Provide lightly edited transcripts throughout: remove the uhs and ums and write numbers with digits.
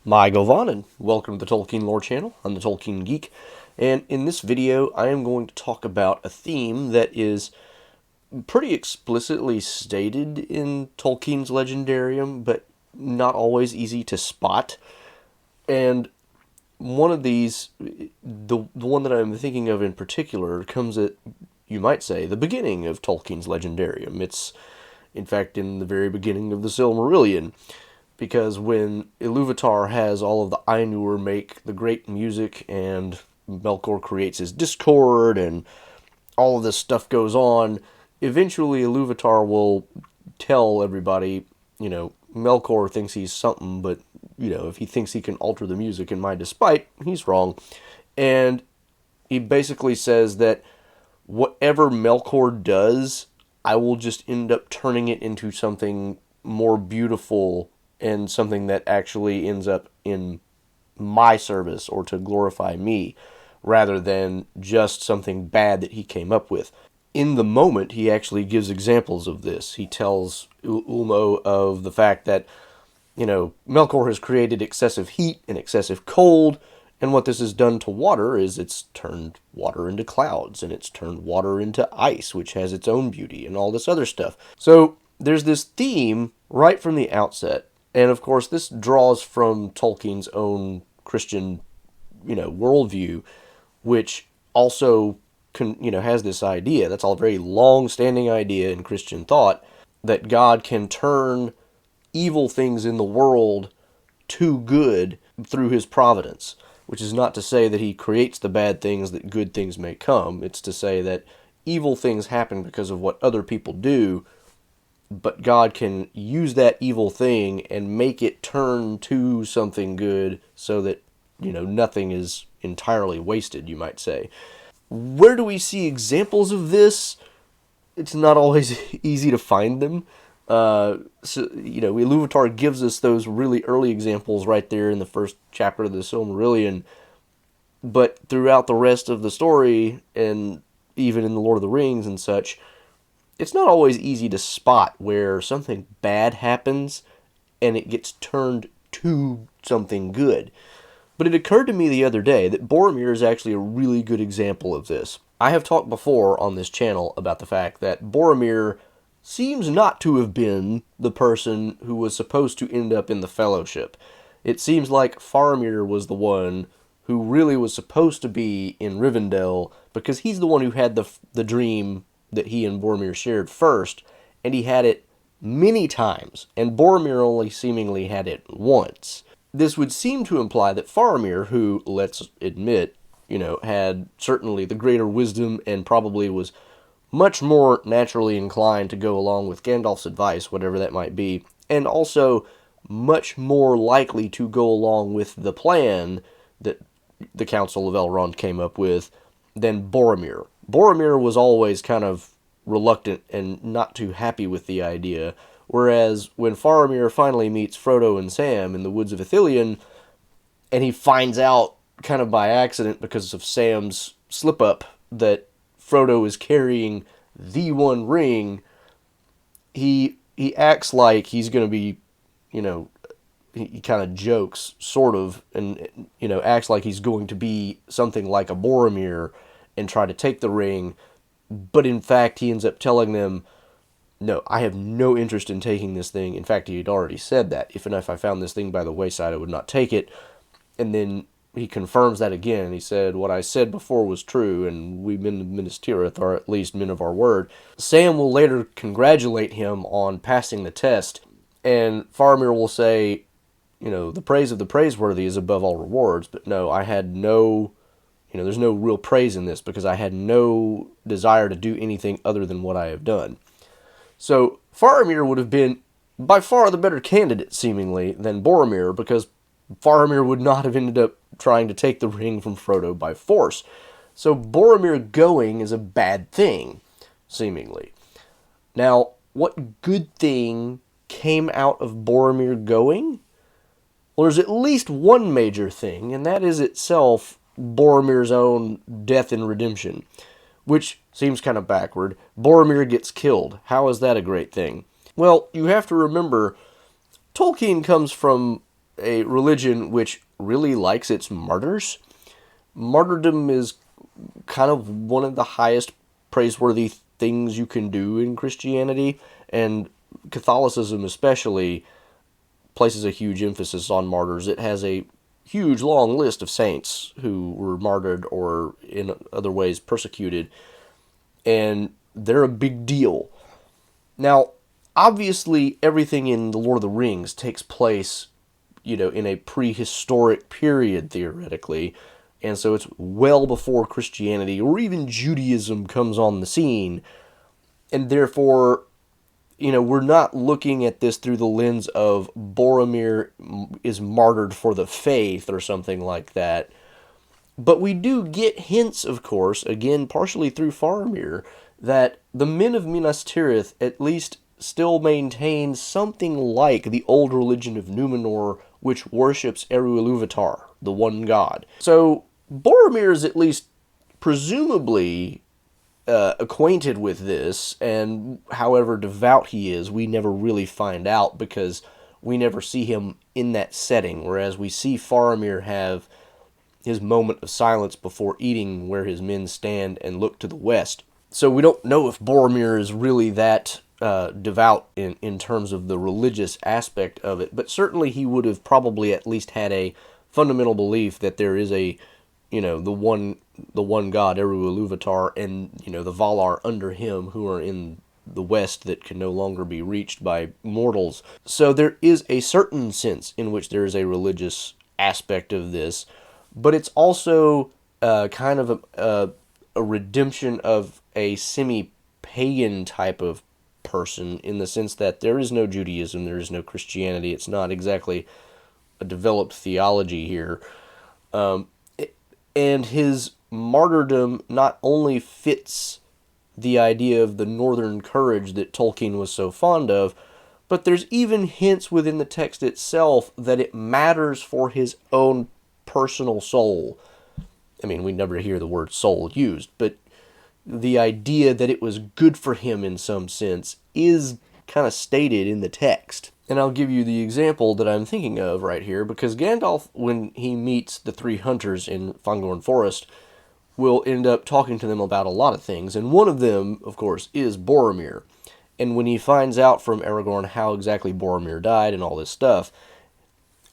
Hi, Govan, and welcome to the Tolkien Lore channel. I'm the Tolkien Geek, and in this video I am going to talk about a theme that is pretty explicitly stated in Tolkien's Legendarium, but not always easy to spot. And one of these, the one that I'm thinking of in particular, comes at, you might say, the beginning of Tolkien's Legendarium. It's, in fact, in the very beginning of the Silmarillion, because when Iluvatar has all of the Ainur make the great music and Melkor creates his discord and all of this stuff goes on, eventually Iluvatar will tell everybody, Melkor thinks he's something, but, if he thinks he can alter the music in my despite, he's wrong. And he basically says that whatever Melkor does, I will just end up turning it into something more beautiful and something that actually ends up in my service or to glorify me, rather than just something bad that he came up with. In the moment, he actually gives examples of this. He tells Ulmo of the fact that, Melkor has created excessive heat and excessive cold, and what this has done to water is it's turned water into clouds, and it's turned water into ice, which has its own beauty, and all this other stuff. So there's this theme right from the outset. And of course, this draws from Tolkien's own Christian, worldview, which also has this idea. That's all a very long-standing idea in Christian thought, that God can turn evil things in the world to good through his providence, which is not to say that he creates the bad things that good things may come. It's to say that evil things happen because of what other people do, but God can use that evil thing and make it turn to something good so that, nothing is entirely wasted, you might say. Where do we see examples of this? It's not always easy to find them. Iluvatar gives us those really early examples right there in the first chapter of the Silmarillion, but throughout the rest of the story, and even in the Lord of the Rings and such, it's not always easy to spot where something bad happens and it gets turned to something good. But it occurred to me the other day that Boromir is actually a really good example of this. I have talked before on this channel about the fact that Boromir seems not to have been the person who was supposed to end up in the Fellowship. It seems like Faramir was the one who really was supposed to be in Rivendell, because he's the one who had the dream that he and Boromir shared first, and he had it many times, and Boromir only seemingly had it once. This would seem to imply that Faramir, who, let's admit, had certainly the greater wisdom and probably was much more naturally inclined to go along with Gandalf's advice, whatever that might be, and also much more likely to go along with the plan that the Council of Elrond came up with than Boromir. Boromir was always kind of reluctant and not too happy with the idea, whereas when Faramir finally meets Frodo and Sam in the woods of Ithilien, and he finds out, kind of by accident because of Sam's slip-up, that Frodo is carrying the One Ring, he acts like he's going to be, he kind of jokes, sort of, and, acts like he's going to be something like a Boromir and try to take the ring, but in fact he ends up telling them, no, I have no interest in taking this thing. In fact, he had already said that. If I found this thing by the wayside, I would not take it. And then he confirms that again. He said, what I said before was true, and we men of Minas Tirith are at least men of our word. Sam will later congratulate him on passing the test, and Faramir will say, the praise of the praiseworthy is above all rewards, but no, I had no, there's no real praise in this, because I had no desire to do anything other than what I have done. So Faramir would have been by far the better candidate, seemingly, than Boromir, because Faramir would not have ended up trying to take the ring from Frodo by force. So Boromir going is a bad thing, seemingly. Now, what good thing came out of Boromir going? Well, there's at least one major thing, and that is itself Boromir's own death and redemption, which seems kind of backward. Boromir gets killed. How is that a great thing? Well, you have to remember, Tolkien comes from a religion which really likes its martyrs. Martyrdom is kind of one of the highest praiseworthy things you can do in Christianity, and Catholicism especially places a huge emphasis on martyrs. It has a huge long list of saints who were martyred or in other ways persecuted, and they're a big deal. Now, obviously, everything in The Lord of the Rings takes place, in a prehistoric period, theoretically, and so it's well before Christianity or even Judaism comes on the scene, and therefore, we're not looking at this through the lens of Boromir is martyred for the faith or something like that. But we do get hints, of course, again, partially through Faramir, that the men of Minas Tirith at least still maintain something like the old religion of Numenor, which worships Eru Iluvatar, the one god. So Boromir is at least presumably acquainted with this, and however devout he is, we never really find out because we never see him in that setting, whereas we see Faramir have his moment of silence before eating where his men stand and look to the west. So we don't know if Boromir is really that devout in terms of the religious aspect of it, but certainly he would have probably at least had a fundamental belief that there is a, the one god, Eru Iluvatar, and, the Valar under him who are in the west that can no longer be reached by mortals. So there is a certain sense in which there is a religious aspect of this, but it's also kind of a redemption of a semi-pagan type of person, in the sense that there is no Judaism, there is no Christianity. It's not exactly a developed theology here. And his martyrdom not only fits the idea of the northern courage that Tolkien was so fond of, but there's even hints within the text itself that it matters for his own personal soul. I mean, we never hear the word soul used, but the idea that it was good for him in some sense is kind of stated in the text. And I'll give you the example that I'm thinking of right here, because Gandalf, when he meets the three hunters in Fangorn Forest, will end up talking to them about a lot of things, and one of them, of course, is Boromir. And when he finds out from Aragorn how exactly Boromir died and all this stuff,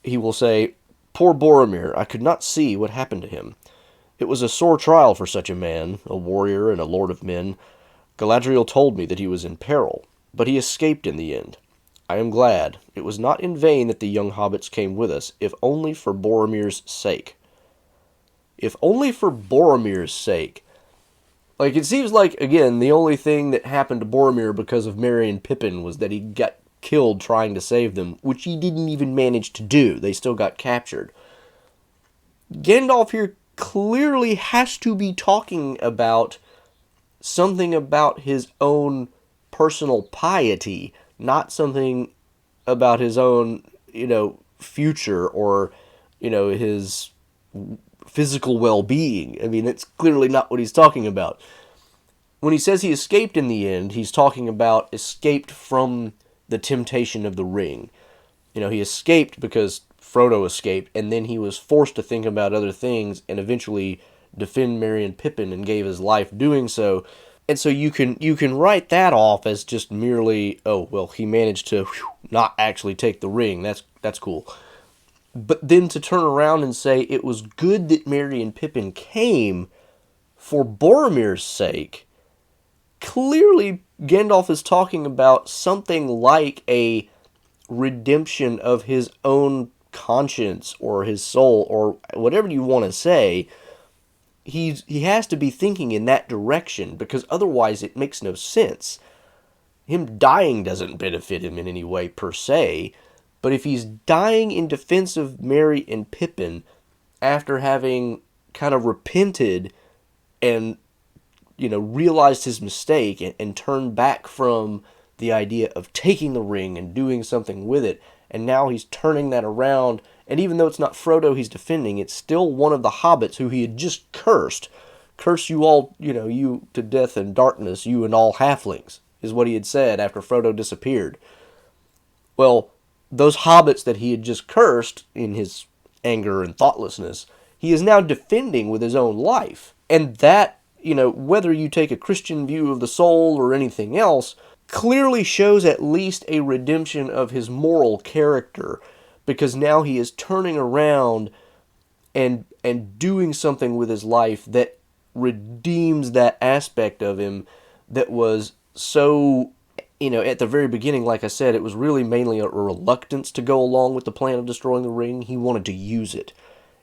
he will say, "Poor Boromir, I could not see what happened to him. It was a sore trial for such a man, a warrior and a lord of men. Galadriel told me that he was in peril, but he escaped in the end. I am glad. It was not in vain that the young hobbits came with us, if only for Boromir's sake." If only for Boromir's sake. Like, it seems like, again, the only thing that happened to Boromir because of Merry and Pippin was that he got killed trying to save them, which he didn't even manage to do. They still got captured. Gandalf here clearly has to be talking about something about his own personal piety, not something about his own, future or, his physical well-being. I mean, that's clearly not what he's talking about. When he says he escaped in the end, he's talking about escaped from the temptation of the ring. He escaped because Frodo escaped, and then he was forced to think about other things and eventually defend Merry and Pippin and gave his life doing so. And so you can write that off as just merely, oh, well, he managed to not actually take the ring. That's cool. But then to turn around and say it was good that Merry and Pippin came for Boromir's sake, clearly Gandalf is talking about something like a redemption of his own conscience or his soul or whatever you want to say. He has to be thinking in that direction, because otherwise it makes no sense. Him dying doesn't benefit him in any way per se, but if he's dying in defense of Merry and Pippin after having kind of repented and, realized his mistake and turned back from the idea of taking the ring and doing something with it, and now he's turning that around, and even though it's not Frodo he's defending, it's still one of the hobbits who he had just cursed. "Curse you all, you to death and darkness, you and all halflings," is what he had said after Frodo disappeared. Well, those hobbits that he had just cursed in his anger and thoughtlessness, he is now defending with his own life. And that, whether you take a Christian view of the soul or anything else, clearly shows at least a redemption of his moral character, because now he is turning around and doing something with his life that redeems that aspect of him that was so, at the very beginning, like I said, it was really mainly a reluctance to go along with the plan of destroying the ring. He wanted to use it.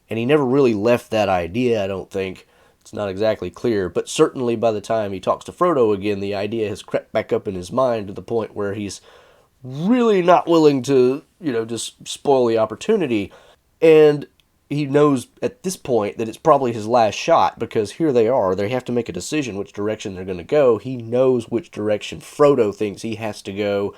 And he never really left that idea, I don't think. It's not exactly clear, but certainly by the time he talks to Frodo again, the idea has crept back up in his mind to the point where he's really not willing to, just spoil the opportunity. And he knows at this point that it's probably his last shot, because here they are. They have to make a decision which direction they're going to go. He knows which direction Frodo thinks he has to go.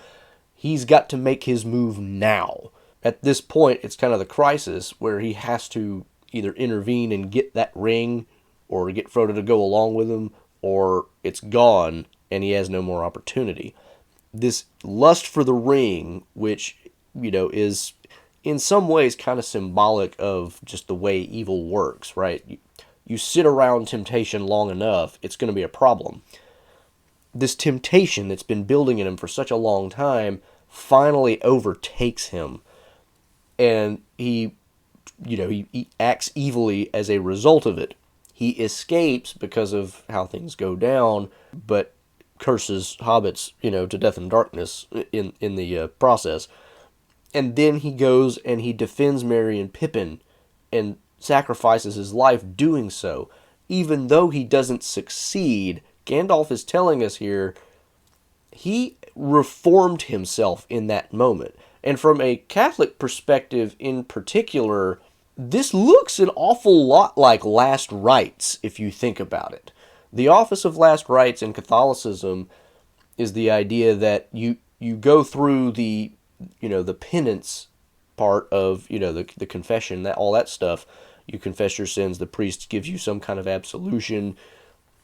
He's got to make his move now. At this point, it's kind of the crisis where he has to either intervene and get that ring, or get Frodo to go along with him, or it's gone and he has no more opportunity. This lust for the ring, which, is in some ways kind of symbolic of just the way evil works, right? You sit around temptation long enough, it's going to be a problem. This temptation that's been building in him for such a long time finally overtakes him. And he acts evilly as a result of it. He escapes because of how things go down, but curses hobbits, to death and darkness in the process. And then he goes and he defends Merry and Pippin and sacrifices his life doing so. Even though he doesn't succeed, Gandalf is telling us here, he reformed himself in that moment. And from a Catholic perspective in particular, this looks an awful lot like last rites, if you think about it. The office of last rites in Catholicism is the idea that you go through the penance part of, the confession, that all that stuff. You confess your sins, the priest gives you some kind of absolution,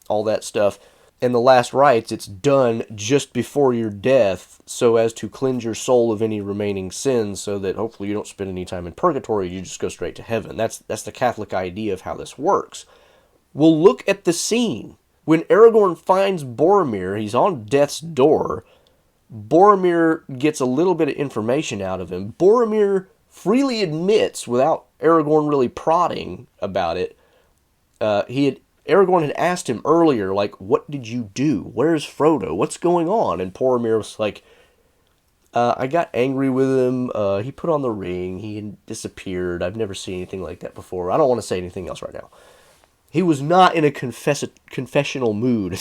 all that stuff. And the last rites, it's done just before your death so as to cleanse your soul of any remaining sins, so that hopefully you don't spend any time in purgatory, you just go straight to heaven. That's the Catholic idea of how this works. Well, look at the scene. When Aragorn finds Boromir, he's on death's door. Boromir gets a little bit of information out of him. Boromir freely admits, without Aragorn really prodding about it, Aragorn had asked him earlier, like, what did you do? Where's Frodo? What's going on? And Boromir was like, I got angry with him. He put on the ring. He had disappeared. I've never seen anything like that before. I don't want to say anything else right now. He was not in a confessional mood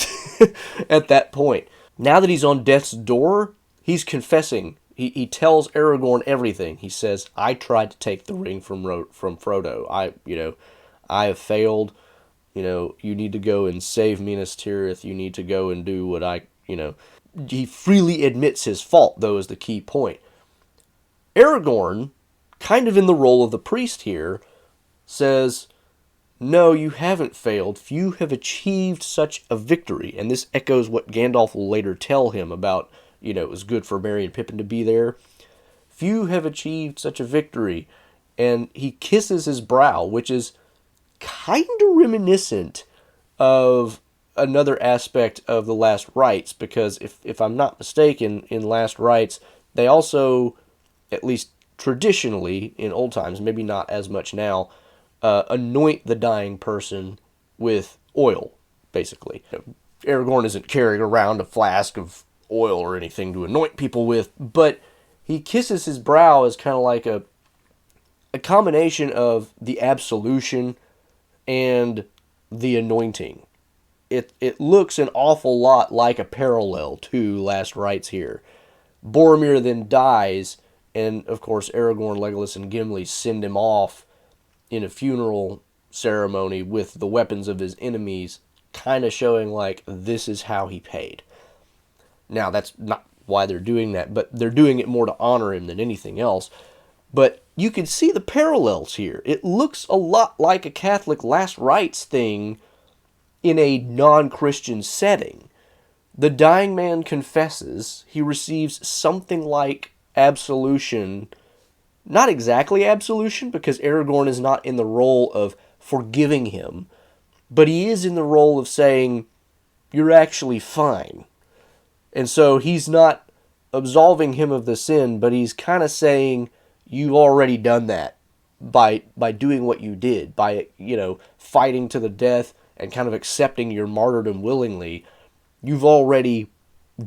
at that point. Now that he's on death's door, he's confessing. He tells Aragorn everything. He says, I tried to take the ring from Frodo. I have failed. You need to go and save Minas Tirith. You need to go and do what He freely admits his fault, though, is the key point. Aragorn, kind of in the role of the priest here, says, no, you haven't failed. Few have achieved such a victory. And this echoes what Gandalf will later tell him about, it was good for Merry and Pippin to be there. Few have achieved such a victory. And he kisses his brow, which is kind of reminiscent of another aspect of the Last Rites, because if I'm not mistaken, in Last Rites, they also, at least traditionally in old times, maybe not as much now, anoint the dying person with oil, basically. Aragorn isn't carrying around a flask of oil or anything to anoint people with, but he kisses his brow as kind of like a combination of the absolution and the anointing. It looks an awful lot like a parallel to Last Rites here. Boromir then dies, and of course Aragorn, Legolas, and Gimli send him off in a funeral ceremony with the weapons of his enemies, kind of showing like this is how he paid. Now, that's not why they're doing that, but they're doing it more to honor him than anything else. But you can see the parallels here. It looks a lot like a Catholic Last Rites thing in a non-Christian setting. The dying man confesses. He receives something like absolution, not exactly absolution, because Aragorn is not in the role of forgiving him, but he is in the role of saying, you're actually fine. And so he's not absolving him of the sin, but he's kind of saying, you've already done that by doing what you did, by, fighting to the death and kind of accepting your martyrdom willingly. You've already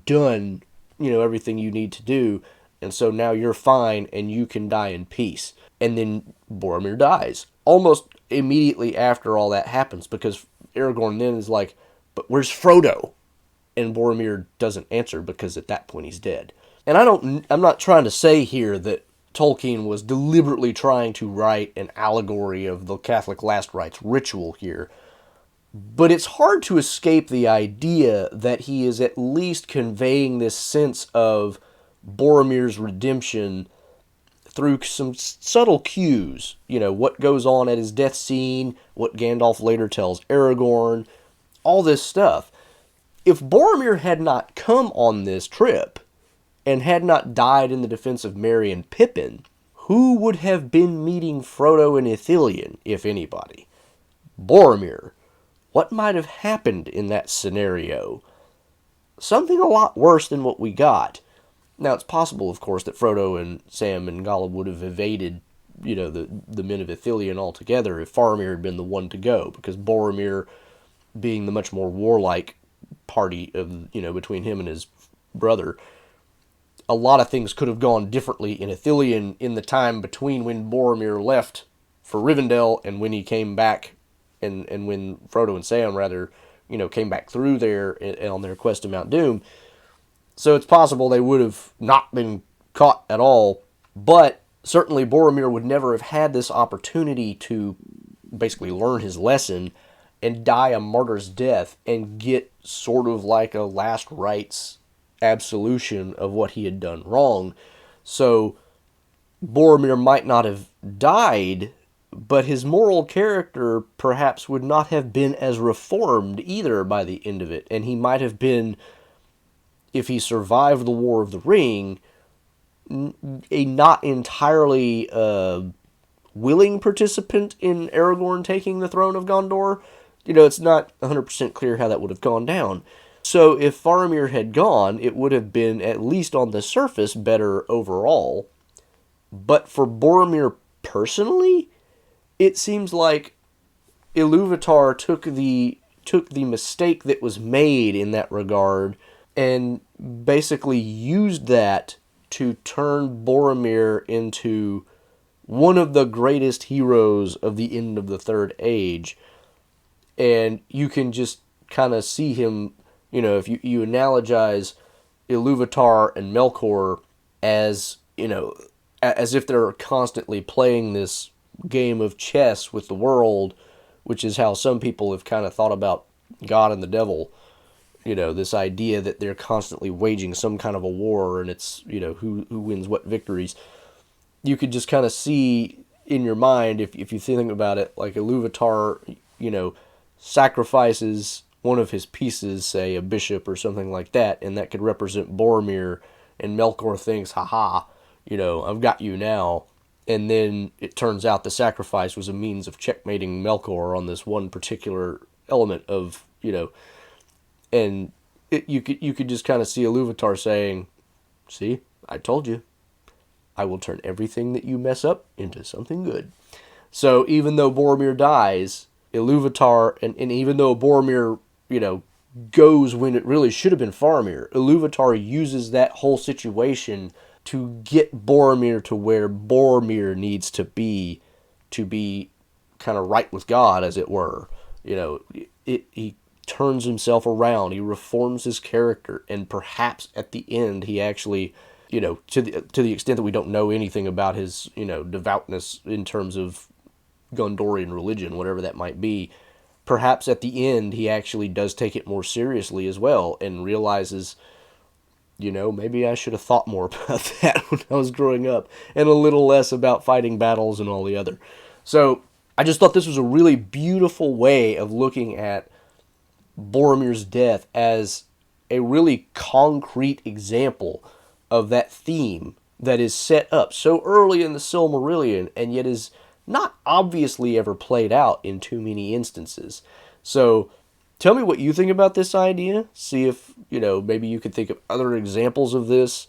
done, everything you need to do, and so now you're fine and you can die in peace. And then Boromir dies almost immediately after all that happens, because Aragorn then is like, but where's Frodo? And Boromir doesn't answer, because at that point he's dead. And I'm not trying to say here that Tolkien was deliberately trying to write an allegory of the Catholic last rites ritual here, but it's hard to escape the idea that he is at least conveying this sense of Boromir's redemption through some subtle cues. What goes on at his death scene, what Gandalf later tells Aragorn, all this stuff. If Boromir had not come on this trip, and had not died in the defense of Merry and Pippin, who would have been meeting Frodo and Ithilien, if anybody? Boromir. What might have happened in that scenario? Something a lot worse than what we got. Now, it's possible, of course, that Frodo and Sam and Gollum would have evaded, the men of Ithilien altogether if Faramir had been the one to go, because Boromir, being the much more warlike party of, between him and his brother, a lot of things could have gone differently in Ithilien in the time between when Boromir left for Rivendell and when he came back, and when Frodo and Sam, rather, came back through there on their quest to Mount Doom. So it's possible they would have not been caught at all, but certainly Boromir would never have had this opportunity to basically learn his lesson and die a martyr's death and get sort of like a last rites absolution of what he had done wrong. So Boromir might not have died, but his moral character perhaps would not have been as reformed either by the end of it. And he might have been, if he survived the War of the Ring, a not entirely willing participant in Aragorn taking the throne of Gondor. It's not 100% clear how that would have gone down. So if Faramir had gone, it would have been, at least on the surface, better overall. But for Boromir personally, it seems like Iluvatar took the mistake that was made in that regard and basically used that to turn Boromir into one of the greatest heroes of the end of the Third Age. And you can just kind of see him, if you analogize Iluvatar and Melkor as, as if they're constantly playing this game of chess with the world, which is how some people have kind of thought about God and the devil. This idea that they're constantly waging some kind of a war, and it's, who wins what victories. You could just kind of see in your mind, if you think about it, like Iluvatar, sacrifices one of his pieces, say a bishop or something like that, and that could represent Boromir, and Melkor thinks, haha, I've got you now. And then it turns out the sacrifice was a means of checkmating Melkor on this one particular element of, and you could just kind of see Iluvatar saying, see, I told you, I will turn everything that you mess up into something good. So even though Boromir dies, Iluvatar, and even though Boromir, goes when it really should have been Faramir, Iluvatar uses that whole situation to get Boromir to where Boromir needs to be kind of right with God, as it were. He turns himself around, he reforms his character, and perhaps at the end he actually, to the extent that we don't know anything about his, devoutness in terms of Gondorian religion, whatever that might be, perhaps at the end he actually does take it more seriously as well and realizes, maybe I should have thought more about that when I was growing up, and a little less about fighting battles and all the other. So I just thought this was a really beautiful way of looking at Boromir's death as a really concrete example of that theme that is set up so early in the Silmarillion and yet is not obviously ever played out in too many instances. So tell me what you think about this idea. See if, maybe you could think of other examples of this.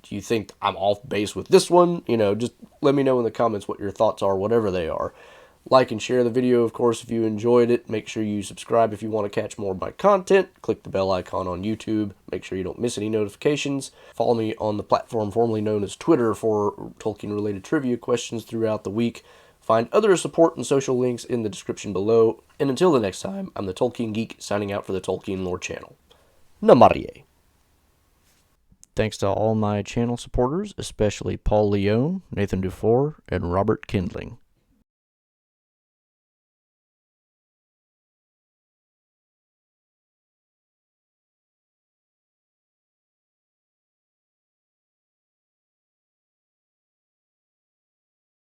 Do you think I'm off base with this one? Just let me know in the comments what your thoughts are, whatever they are. Like and share the video, of course, if you enjoyed it. Make sure you subscribe if you want to catch more of my content. Click the bell icon on YouTube. Make sure you don't miss any notifications. Follow me on the platform formerly known as Twitter for Tolkien-related trivia questions throughout the week. Find other support and social links in the description below. And until the next time, I'm the Tolkien Geek, signing out for the Tolkien Lore channel. Namarie. Thanks to all my channel supporters, especially Paul Leone, Nathan Dufour, and Robert Kindling.